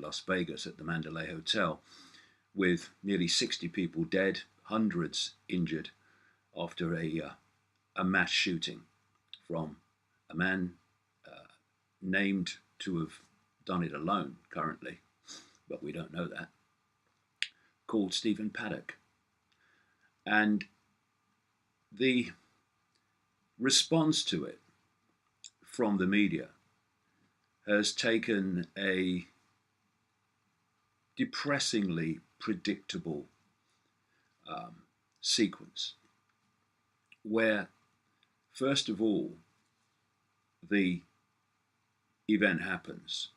Las Vegas at the Mandalay Hotel, with nearly 60 people dead, hundreds injured after a mass shooting from a man named to have done it alone currently, but we don't know that, called Stephen Paddock. And the response to it from the media has taken a depressingly predictable sequence where, first of all, the event happens.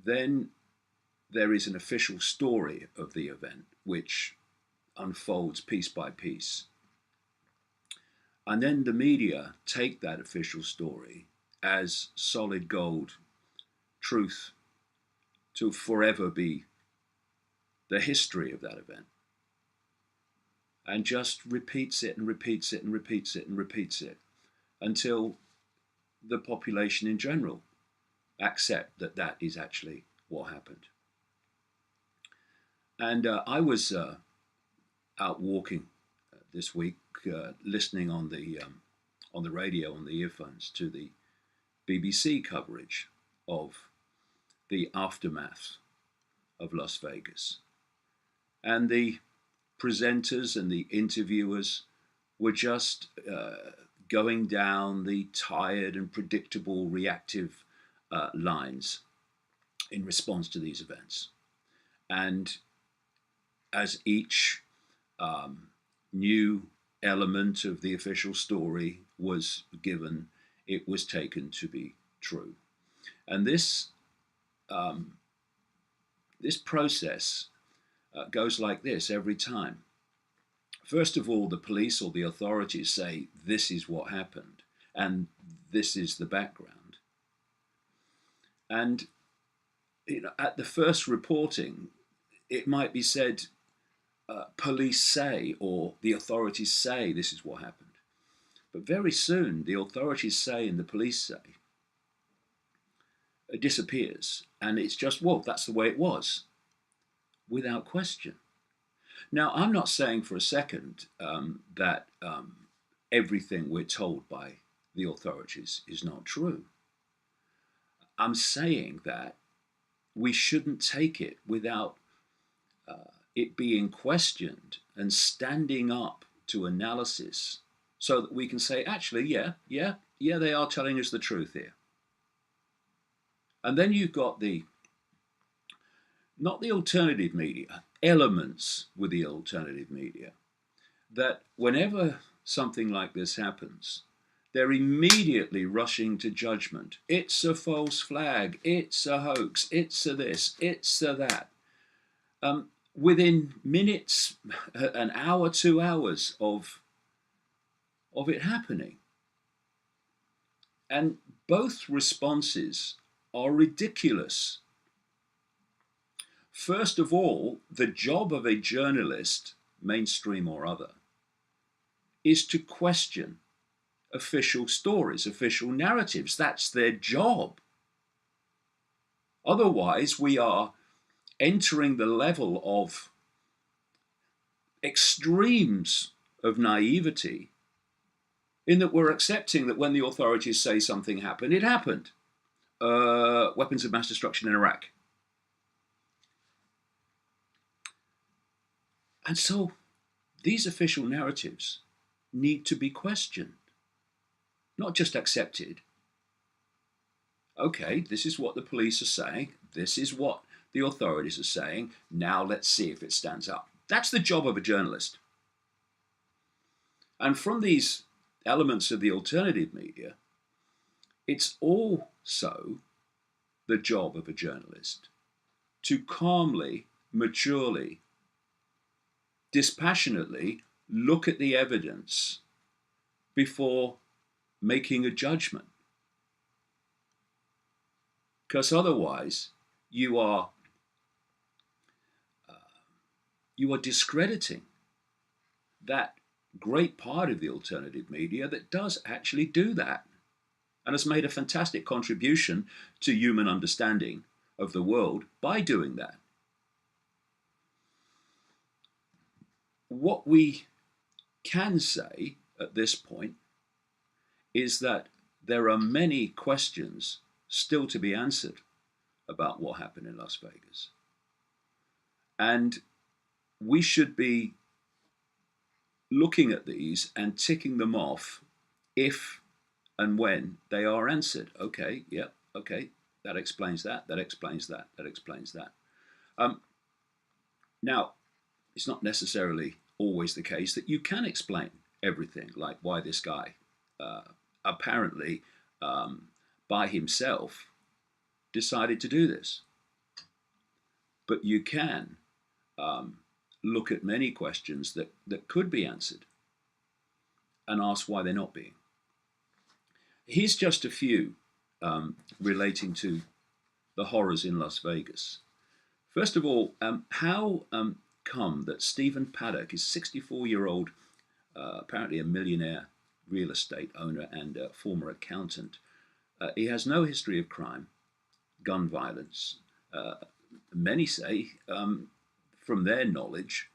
Then there is an official story of the event which unfolds piece by piece. And then the media take that official story as solid gold truth to forever be the history of that event, and just repeats it and repeats it and repeats it and repeats it until the population in general accept that that is actually what happened. And I was out walking this week, listening on the radio, on the earphones, to the BBC coverage of the aftermath of Las Vegas. And the presenters and the interviewers were just going down the tired and predictable reactive lines in response to these events. And as each new element of the official story was given, it was taken to be true. And this process goes like this every time. First of all, the police or the authorities say, this is what happened, and this is the background. And at the first reporting, it might be said, police say, or the authorities say this is what happened. But very soon, the authorities say and the police say, it disappears. And it's just, well, that's the way it was, without question. Now, I'm not saying for a second that everything we're told by the authorities is not true. I'm saying that we shouldn't take it without it being questioned and standing up to analysis so that we can say, actually, yeah, they are telling us the truth here. And then you've got not the alternative media, elements with the alternative media, that whenever something like this happens, they're immediately rushing to judgment. It's a false flag, it's a hoax, it's a this, it's a that. Within minutes, an hour, 2 hours of it happening. And both responses are ridiculous. First of all, the job of a journalist, mainstream or other, is to question official stories, official narratives. That's their job. Otherwise, we are entering the level of extremes of naivety in that we're accepting that when the authorities say something happened, it happened. Weapons of mass destruction in Iraq. And so these official narratives need to be questioned, not just accepted. Okay, this is what the police are saying. This is what the authorities are saying. Now let's see if it stands up. That's the job of a journalist. And from these elements of the alternative media, it's also the job of a journalist to calmly, maturely, dispassionately look at the evidence before making a judgment. Because otherwise, you are discrediting that great part of the alternative media that does actually do that and has made a fantastic contribution to human understanding of the world by doing that. What we can say at this point is that there are many questions still to be answered about what happened in Las Vegas. And we should be looking at these and ticking them off if and when they are answered. Okay, yeah, okay, that explains that, that explains that, that explains that. Now, it's not necessarily always the case that you can explain everything, like why this guy apparently by himself decided to do this. But you can look at many questions that could be answered and ask why they're not being. Here's just a few relating to the horrors in Las Vegas. First of all, how come that Stephen Paddock is 64-year-old, apparently a millionaire real estate owner and former accountant. He has no history of crime, gun violence. Many say, from their knowledge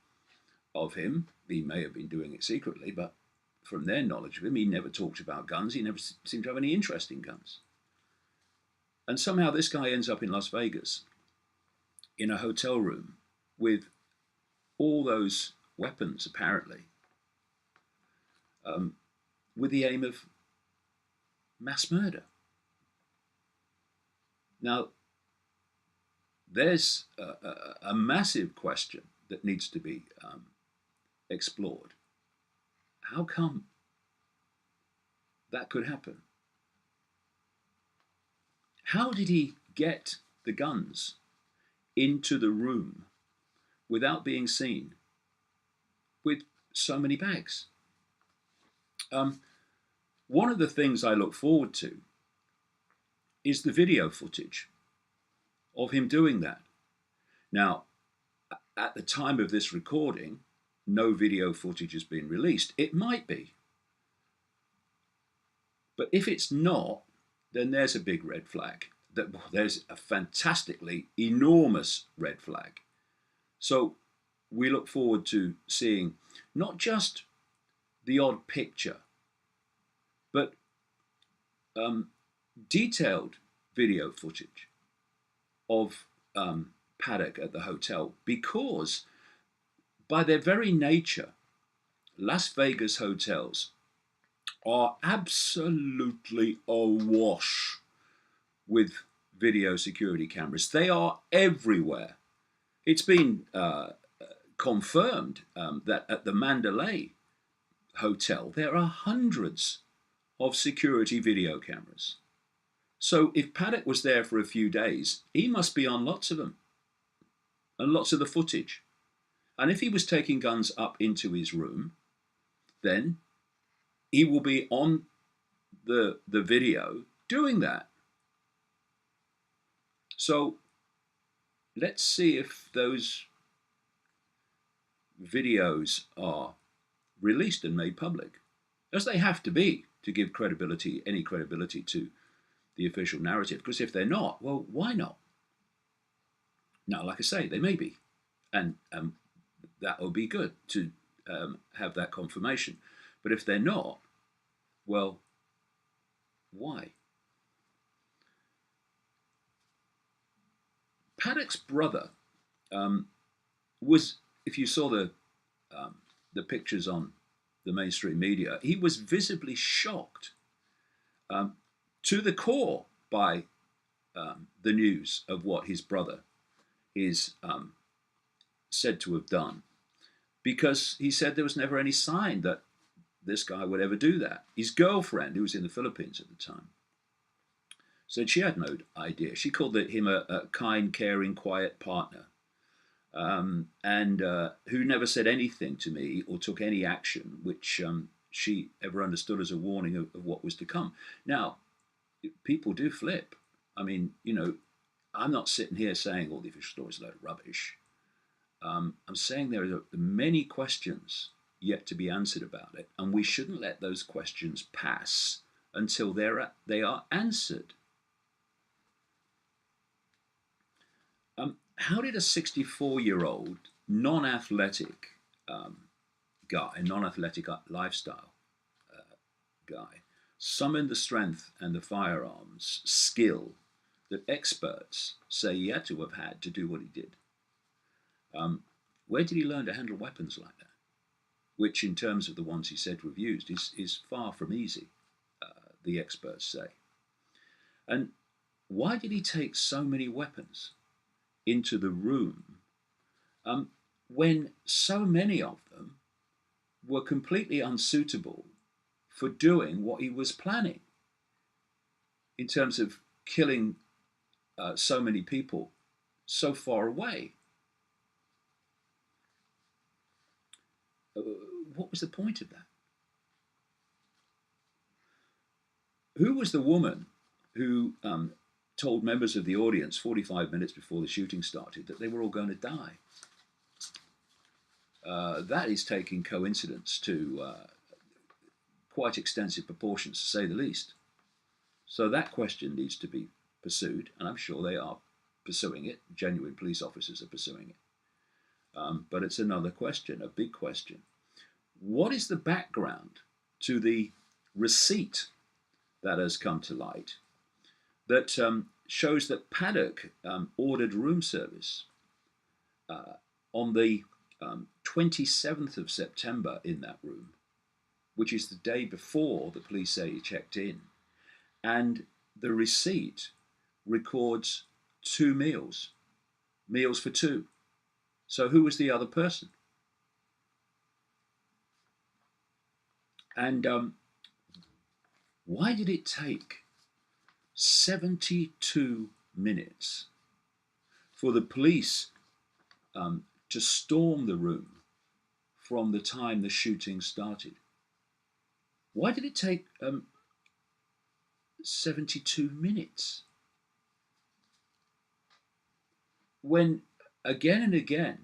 of him, he may have been doing it secretly, but from their knowledge of him, he never talked about guns. He never seemed to have any interest in guns. And somehow this guy ends up in Las Vegas in a hotel room with all those weapons, apparently, with the aim of mass murder. Now, there's a massive question that needs to be explored. How come that could happen? How did he get the guns into the room without being seen with so many bags? One of the things I look forward to is the video footage of him doing that. Now, at the time of this recording, no video footage has been released. It might be. But if it's not, then there's a big red flag. There's a fantastically enormous red flag. So we look forward to seeing not just the odd picture, but detailed video footage of Paddock at the hotel, because by their very nature, Las Vegas hotels are absolutely awash with video security cameras. They are everywhere. It's been confirmed that at the Mandalay Hotel, there are hundreds of security video cameras. So if Paddock was there for a few days, he must be on lots of them and lots of the footage. And if he was taking guns up into his room, then he will be on the video doing that. So let's see if those videos are released and made public, as they have to be to give credibility, any credibility to the official narrative. Because if they're not, well, why not? Now, like I say, they may be, and that will be good to have that confirmation. But if they're not, well, why? Paddock's brother was, if you saw the pictures on the mainstream media, he was visibly shocked to the core by the news of what his brother is said to have done, because he said there was never any sign that this guy would ever do that. His girlfriend, who was in the Philippines at the time, said she had no idea. She called him a kind, caring, quiet partner, and who never said anything to me or took any action which she ever understood as a warning of what was to come. Now, people do flip. I mean, I'm not sitting here saying all the official story is a load of rubbish. I'm saying there are many questions yet to be answered about it, and we shouldn't let those questions pass until they are answered. how did a 64-year-old non-athletic guy, non-athletic lifestyle guy, summon the strength and the firearms skill that experts say he had to have had to do what he did? Where did he learn to handle weapons like that? Which, in terms of the ones he said to have used, is far from easy, the experts say. And why did he take so many weapons into the room when so many of them were completely unsuitable for doing what he was planning in terms of killing so many people so far away? What was the point of that? Who was the woman who told members of the audience 45 minutes before the shooting started that they were all going to die? That is taking coincidence to quite extensive proportions, to say the least. So that question needs to be pursued, and I'm sure they are pursuing it. Genuine police officers are pursuing it. But it's another question, a big question. What is the background to the receipt that has come to light that shows that Paddock ordered room service on the 27th of September in that room, which is the day before the police say he checked in. And the receipt records 2 meals for 2. So who was the other person? And why did it take 72 minutes for the police to storm the room from the time the shooting started? Why did it take 72 minutes? When again and again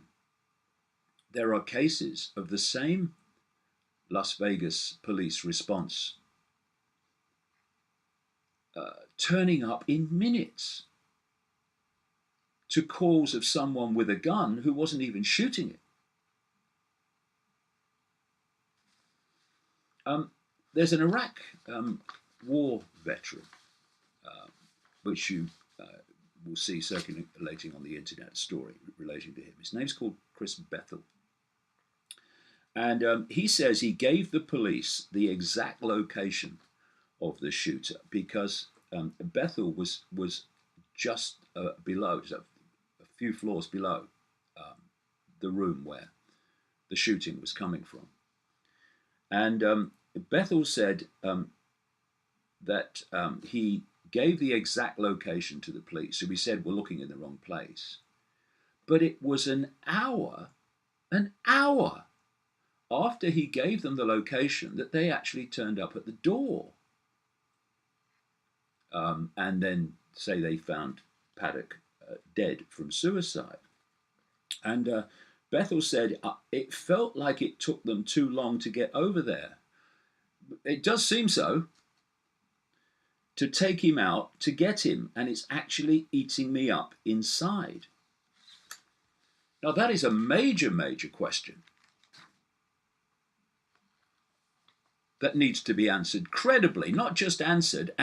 there are cases of the same Las Vegas police response turning up in minutes to calls of someone with a gun who wasn't even shooting it. There's an Iraq war veteran, which you will see circulating on the internet, story relating to him. His name's called Chris Bethel. And he says he gave the police the exact location of the shooter because Bethel was just below, so a few floors below the room where the shooting was coming from. And Bethel said that he gave the exact location to the police. So he said, we're looking in the wrong place. But it was an hour after he gave them the location that they actually turned up at the door. And then say they found Paddock dead from suicide. And Bethel said it felt like it took them too long to get over there. It does seem so. To take him out, to get him, and it's actually eating me up inside. Now that is a major, major question that needs to be answered credibly, not just answered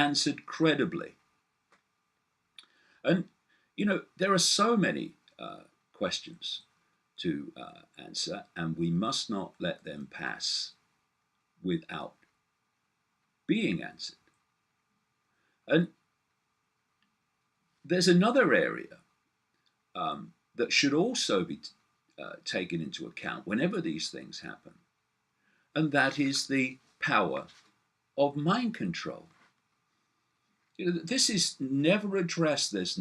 credibly. And, you know, there are so many questions to answer, and we must not let them pass without being answered. And there's another area that should also be taken into account whenever these things happen, and that is the power of mind control. You know, this is never addressed. This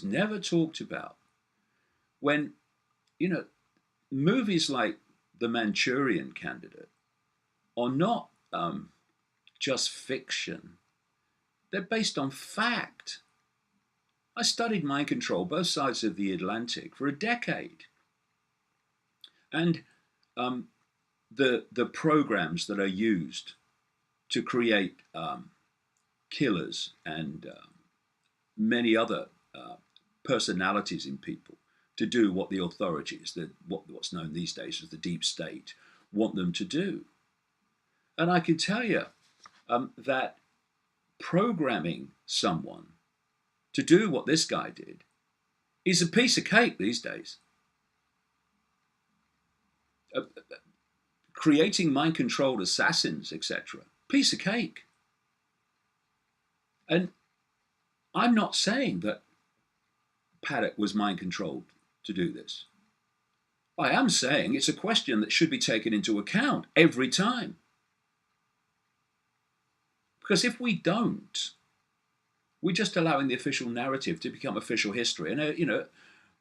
never talked about. When, you know, movies like The Manchurian Candidate are not just fiction. They're based on fact. I studied mind control, both sides of the Atlantic, for a decade. And the programs that are used to create killers and many other personalities in people to do what the authorities, what's known these days as the deep state, want them to do. And I can tell you that programming someone to do what this guy did is a piece of cake these days. Creating mind-controlled assassins, etc. Piece of cake. And I'm not saying that Paddock was mind-controlled to do this. I am saying it's a question that should be taken into account every time. Because if we don't, we're just allowing the official narrative to become official history. And,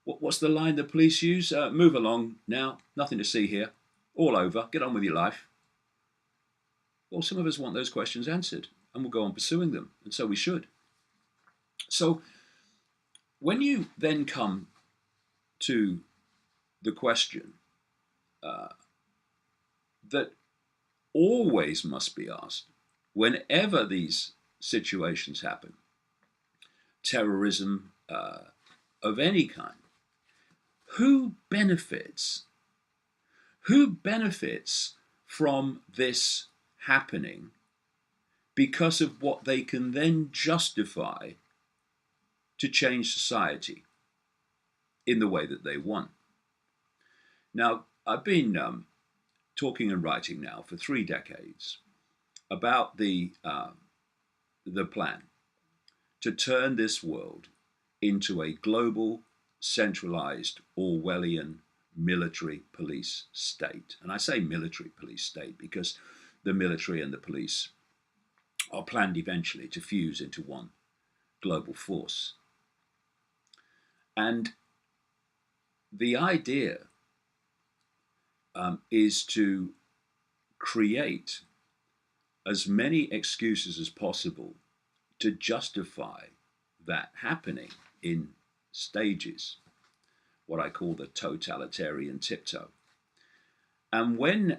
what's the line the police use? Move along now, nothing to see here. All over, get on with your life. Well, some of us want those questions answered, and we'll go on pursuing them, and so we should. So, when you then come to the question that always must be asked whenever these situations happen, terrorism of any kind, who benefits? Who benefits from this happening because of what they can then justify to change society in the way that they want? Now, I've been talking and writing now for 3 decades about the plan to turn this world into a global, centralized, Orwellian military police state. And I say military police state because the military and the police are planned eventually to fuse into one global force. And the idea is to create as many excuses as possible to justify that happening in stages, what I call the totalitarian tiptoe. And when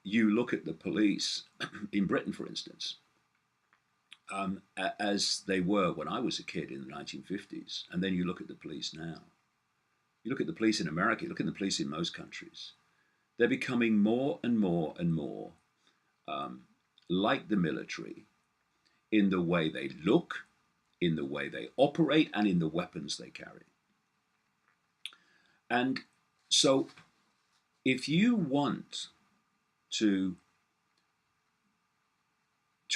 you look at the police in Britain, for instance, as they were when I was a kid in the 1950s, and then you look at the police now, you look at the police in America, you look at the police in most countries, they're becoming more and more and more like the military in the way they look, in the way they operate, and in the weapons they carry. And so if you want to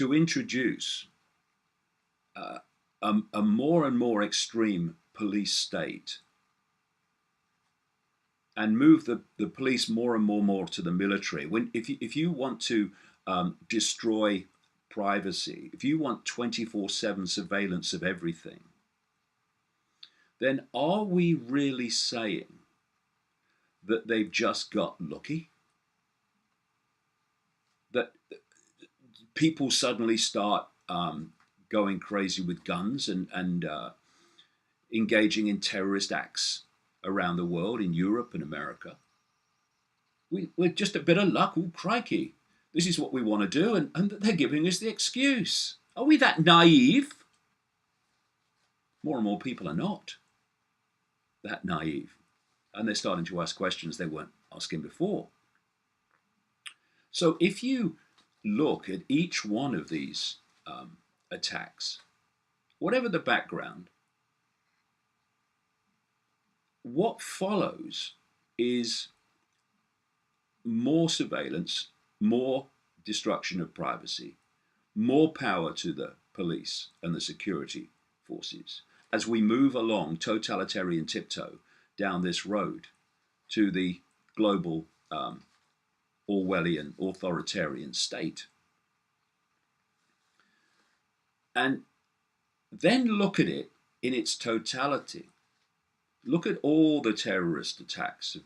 introduce a more and more extreme police state and move the police more and more to the military, if you want to destroy privacy, if you want 24/7 surveillance of everything, then are we really saying that they've just got lucky? That people suddenly start going crazy with guns and engaging in terrorist acts around the world, in Europe and America? We're just a bit of luck. Oh, crikey. This is what we want to do, and they're giving us the excuse. Are we that naive? More and more people are not that naive. And they're starting to ask questions they weren't asking before. So if you look at each one of these attacks, whatever the background, what follows is more surveillance, more destruction of privacy, more power to the police and the security forces as we move along totalitarian tiptoe down this road to the global Orwellian authoritarian state. And then look at it in its totality. Look at all the terrorist attacks of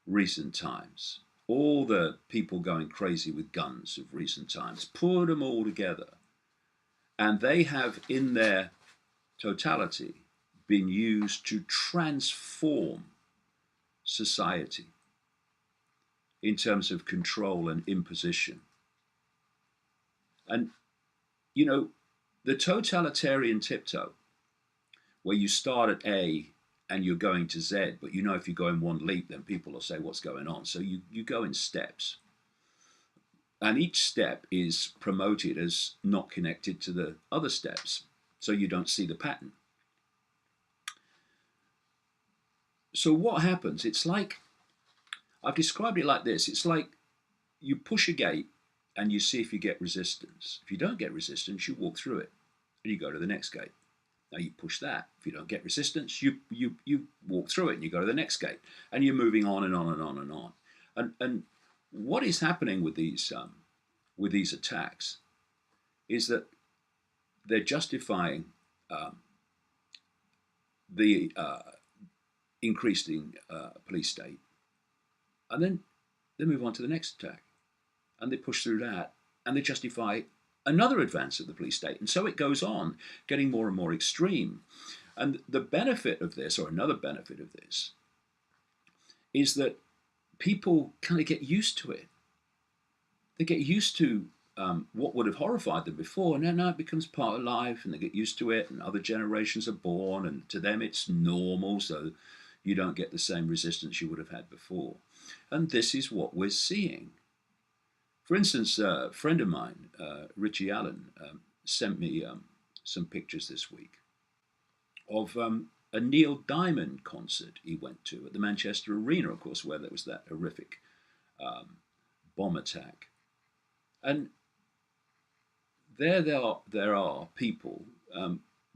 recent times, all the people going crazy with guns of recent times. Put them all together, and they have in their totality been used to transform society in terms of control and imposition. And, the totalitarian tiptoe where you start at A and you're going to Z, but you know if you go in one leap, then people will say, what's going on? So you go in steps. And each step is promoted as not connected to the other steps, so you don't see the pattern. So what happens? It's like, I've described it like this. It's like you push a gate and you see if you get resistance. If you don't get resistance, you walk through it and you go to the next gate. Now you push that. If you don't get resistance, you walk through it and you go to the next gate, and you're moving on and on and on and on. And what is happening with these attacks is that they're justifying the increasing police state, and then they move on to the next attack, and they push through that, and they justify another advance of the police state, and so it goes on, getting more and more extreme. And the benefit of this, or another benefit of this, is that people kind of get used to it. They get used to what would have horrified them before, and now it becomes part of life, and they get used to it, and other generations are born, and to them it's normal, so you don't get the same resistance you would have had before. And this is what we're seeing. For instance, a friend of mine, Richie Allen, sent me some pictures this week of a Neil Diamond concert he went to at the Manchester Arena, of course, where there was that horrific bomb attack. And there are people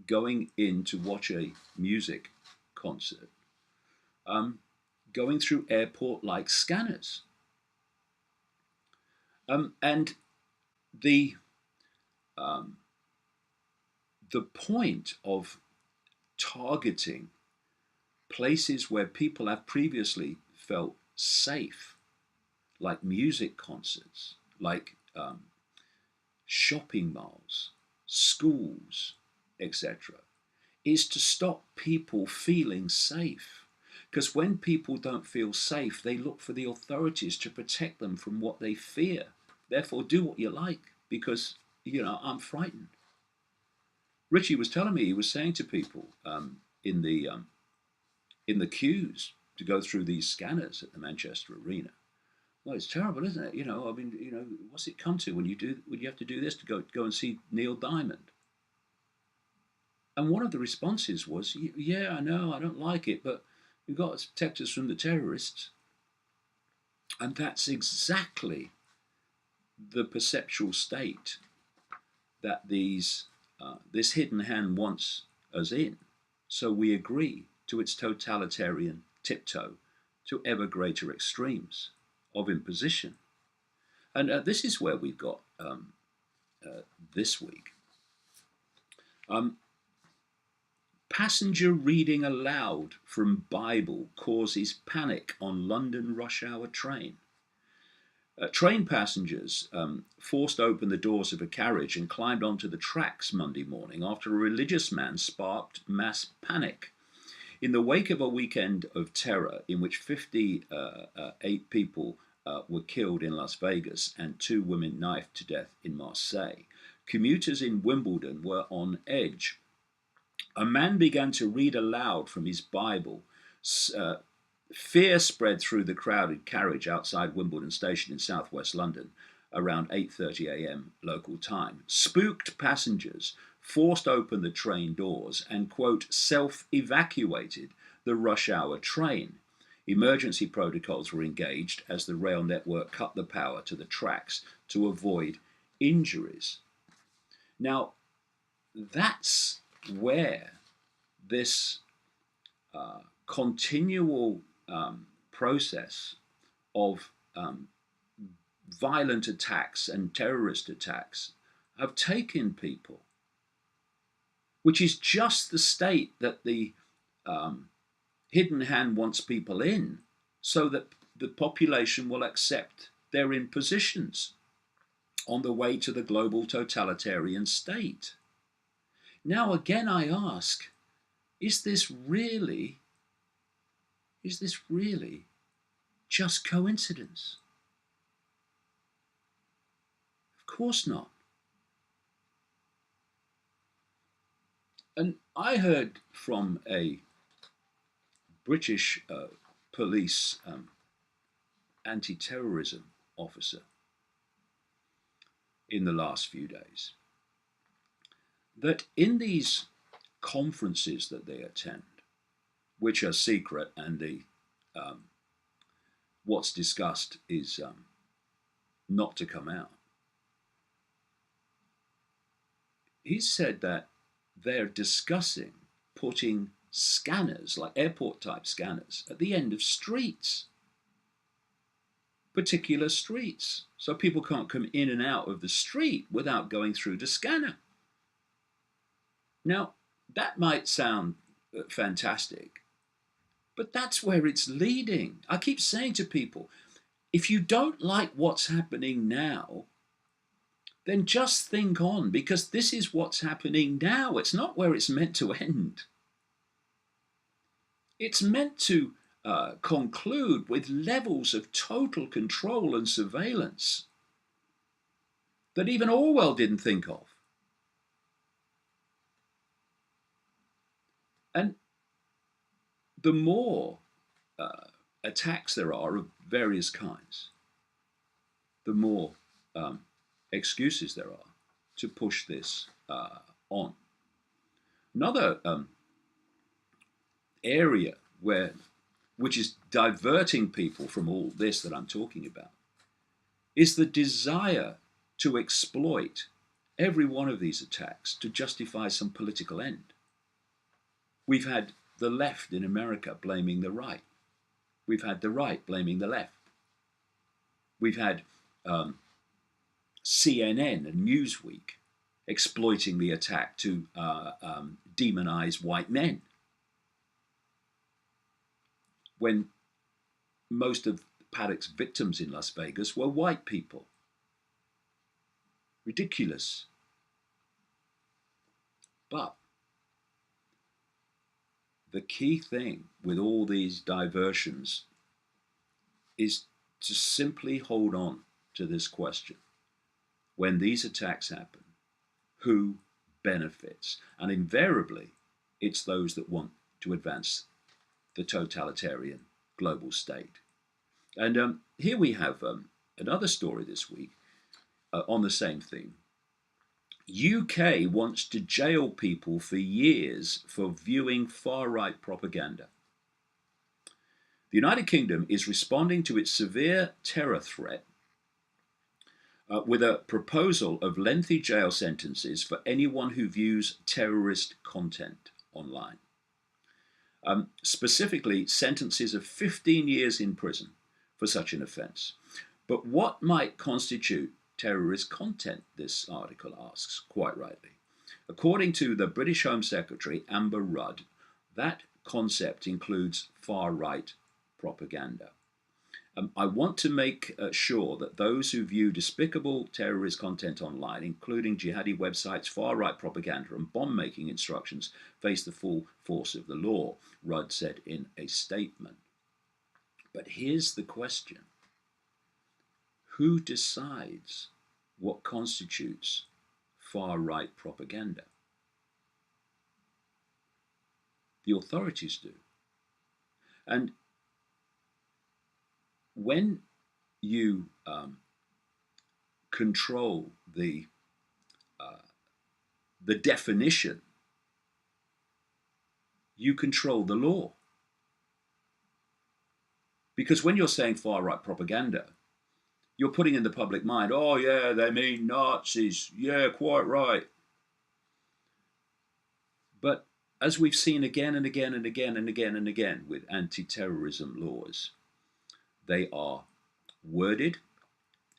going in to watch a music concert, going through airport-like scanners. And the point of targeting places where people have previously felt safe, like music concerts, like shopping malls, schools, etc., is to stop people feeling safe. Because when people don't feel safe, they look for the authorities to protect them from what they fear. Therefore, do what you like, because, I'm frightened. Richie was telling me, he was saying to people in the queues to go through these scanners at the Manchester Arena, well, it's terrible, isn't it? What's it come to when you have to do this to go and see Neil Diamond? And one of the responses was, yeah, I know, I don't like it, but we've got to protect us from the terrorists. And that's exactly the perceptual state that this hidden hand wants us in. So we agree to its totalitarian tiptoe to ever greater extremes of imposition. And this is where we've got this week. Passenger reading aloud from Bible causes panic on London rush hour train. Train passengers forced open the doors of a carriage and climbed onto the tracks Monday morning after a religious man sparked mass panic. In the wake of a weekend of terror in which 58 people were killed in Las Vegas and 2 women knifed to death in Marseille, commuters in Wimbledon were on edge. A man began to read aloud from his Bible. Fear spread through the crowded carriage outside Wimbledon Station in southwest London around 8:30 a.m. local time. Spooked passengers forced open the train doors and, quote, self-evacuated the rush hour train. Emergency protocols were engaged as the rail network cut the power to the tracks to avoid injuries. Now, that's where this continual process of violent attacks and terrorist attacks have taken people, which is just the state that the hidden hand wants people in, so that the population will accept their impositions on the way to the global totalitarian state. Now again I ask, is this really just coincidence? Of course not. And I heard from a British police anti-terrorism officer in the last few days that in these conferences that they attend, which are secret, and the um, what's discussed is not to come out. He said that they're discussing putting scanners, like airport type scanners, at the end of streets, particular streets, so people can't come in and out of the street without going through the scanner. Now, that might sound fantastic, but that's where it's leading. I keep saying to people, if you don't like what's happening now, then just think on, because this is what's happening now. It's not where it's meant to end. It's meant to conclude with levels of total control and surveillance that even Orwell didn't think of. And the more attacks there are of various kinds, the more excuses there are to push this on. Another area which is diverting people from all this that I'm talking about, is the desire to exploit every one of these attacks to justify some political end. We've had the left in America blaming the right. We've had the right blaming the left. We've had CNN and Newsweek exploiting the attack to demonize white men, when most of Paddock's victims in Las Vegas were white people. Ridiculous. But the key thing with all these diversions is to simply hold on to this question. When these attacks happen, who benefits? And invariably, it's those that want to advance the totalitarian global state. And here we have another story this week on the same theme. UK wants to jail people for years for viewing far-right propaganda. The United Kingdom is responding to its severe terror threat with a proposal of lengthy jail sentences for anyone who views terrorist content online. Specifically, sentences of 15 years in prison for such an offence. But what might constitute terrorist content, this article asks, quite rightly. According to the British Home Secretary, Amber Rudd, that concept includes far-right propaganda. I want to make sure that those who view despicable terrorist content online, including jihadi websites, far-right propaganda and bomb-making instructions, face the full force of the law, Rudd said in a statement. But here's the question. Who decides what constitutes far-right propaganda? The authorities do. And when you control the definition, you control the law. Because when you're saying far-right propaganda, you're putting in the public mind, oh yeah, they mean Nazis, yeah, quite right. But as we've seen again and again and again and again and again with anti-terrorism laws, they are worded,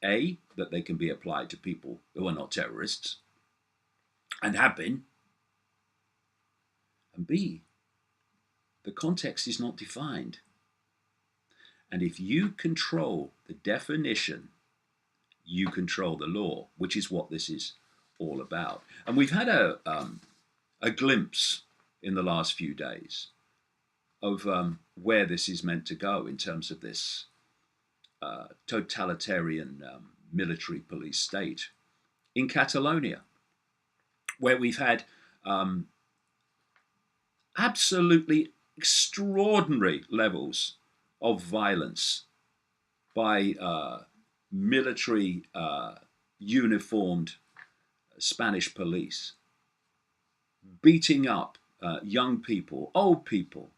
A, that they can be applied to people who are not terrorists, and have been, and B, the context is not defined. And if you control the definition, you control the law, which is what this is all about. And we've had a glimpse in the last few days of where this is meant to go in terms of this totalitarian military police state in Catalonia, where we've had absolutely extraordinary levels of violence by military uniformed Spanish police, beating up young people, old people,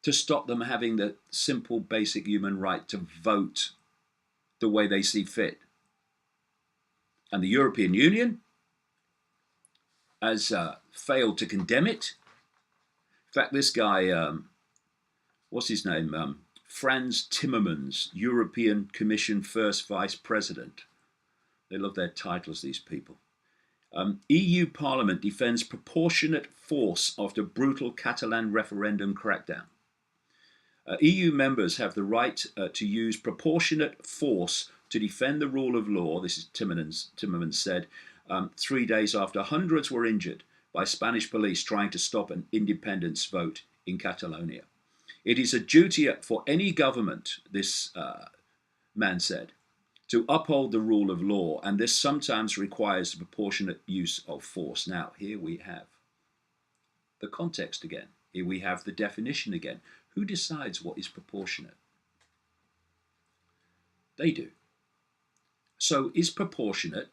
to stop them having the simple, basic human right to vote the way they see fit. And the European Union has failed to condemn it. In fact, this guy, what's his name? Franz Timmermans, European Commission First Vice President. They love their titles, these people. EU Parliament defends proportionate force after brutal Catalan referendum crackdown. EU members have the right to use proportionate force to defend the rule of law, this is Timmermans said, 3 days after hundreds were injured by Spanish police trying to stop an independence vote in Catalonia. It is a duty for any government, this man said, to uphold the rule of law, and this sometimes requires the proportionate use of force. Now, here we have the context again. Here we have the definition again. Who decides what is proportionate? They do. So is proportionate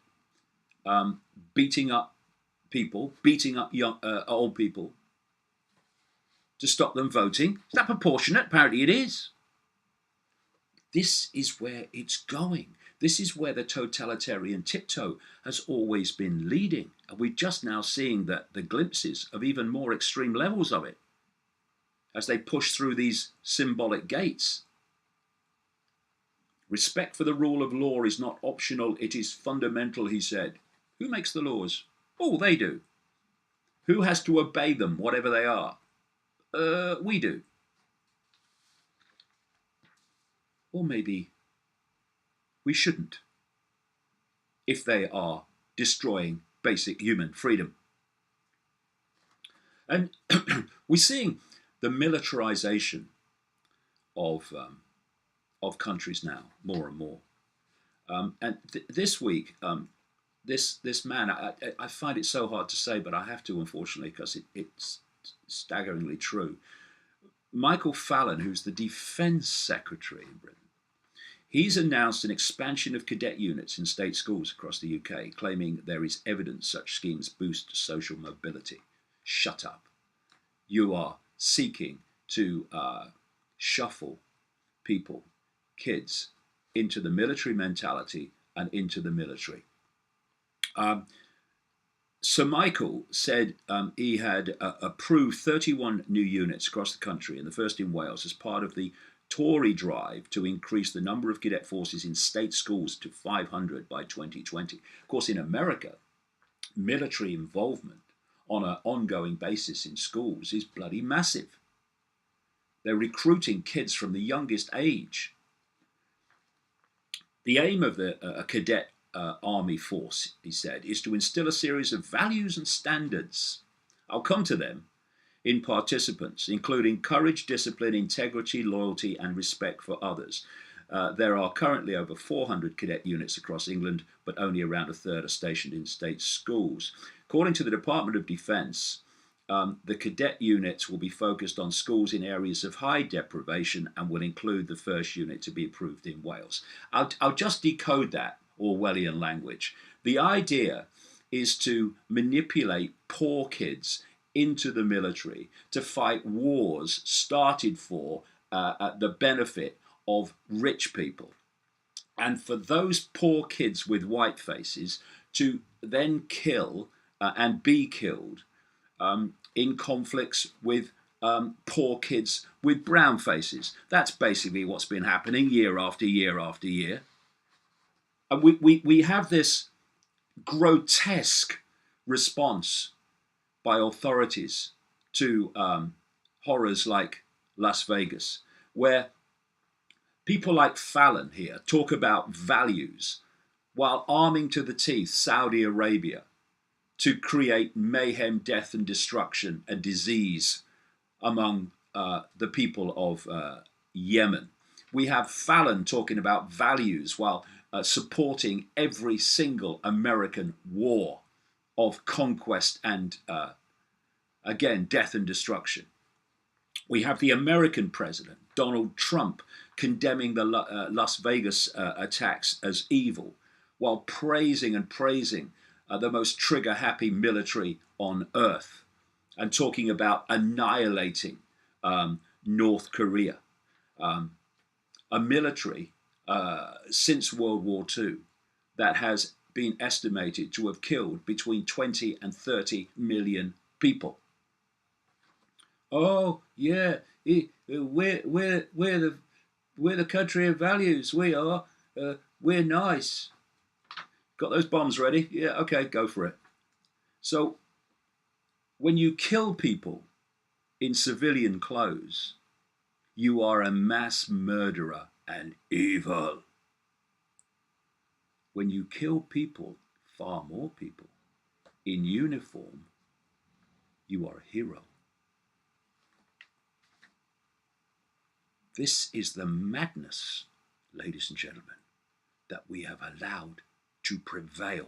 beating up people, beating up young, old people to stop them voting? Is that proportionate? Apparently it is. This is where it's going. This is where the totalitarian tiptoe has always been leading. And we're just now seeing the glimpses of even more extreme levels of it as they push through these symbolic gates. Respect for the rule of law is not optional, it is fundamental, he said. Who makes the laws? Oh, they do. Who has to obey them, whatever they are? We do. Or maybe we shouldn't, if they are destroying basic human freedom. And we're seeing the militarization of countries now, more and more. And this week, this man, I find it so hard to say, but I have to, unfortunately, because it's staggeringly true. Michael Fallon, who's the Defence Secretary in Britain, he's announced an expansion of cadet units in state schools across the UK, claiming there is evidence such schemes boost social mobility. Shut up. You are seeking to shuffle people, kids, into the military mentality and into the military. Sir Michael said he had approved 31 new units across the country, and the first in Wales, as part of the Tory drive to increase the number of cadet forces in state schools to 500 by 2020. Of course, in America, military involvement on an ongoing basis in schools is bloody massive. They're recruiting kids from the youngest age. The aim of a cadet army force, he said, is to instill a series of values and standards. I'll come to them in participants, including courage, discipline, integrity, loyalty, and respect for others. There are currently over 400 cadet units across England, but only around a third are stationed in state schools. According to the Department of Defence, the cadet units will be focused on schools in areas of high deprivation and will include the first unit to be approved in Wales. I'll just decode that Orwellian language. The idea is to manipulate poor kids into the military to fight wars started for the benefit of rich people. And for those poor kids with white faces to then kill and be killed in conflicts with poor kids with brown faces. That's basically what's been happening year after year after year. And we have this grotesque response by authorities to horrors like Las Vegas, where people like Fallon here talk about values while arming to the teeth Saudi Arabia to create mayhem, death, and destruction and disease among the people of Yemen. We have Fallon talking about values while supporting every single American war of conquest and Again, death and destruction. We have the American president, Donald Trump, condemning the Las Vegas attacks as evil, while praising the most trigger happy military on earth and talking about annihilating North Korea. A military since World War II that has been estimated to have killed between 20 and 30 million people. Oh yeah, we're the country of values. We are. We're nice. Got those bombs ready? Yeah, okay, go for it. So when you kill people in civilian clothes, you are a mass murderer and evil. When you kill people, far more people, in uniform, you are a hero. This is the madness, ladies and gentlemen, that we have allowed to prevail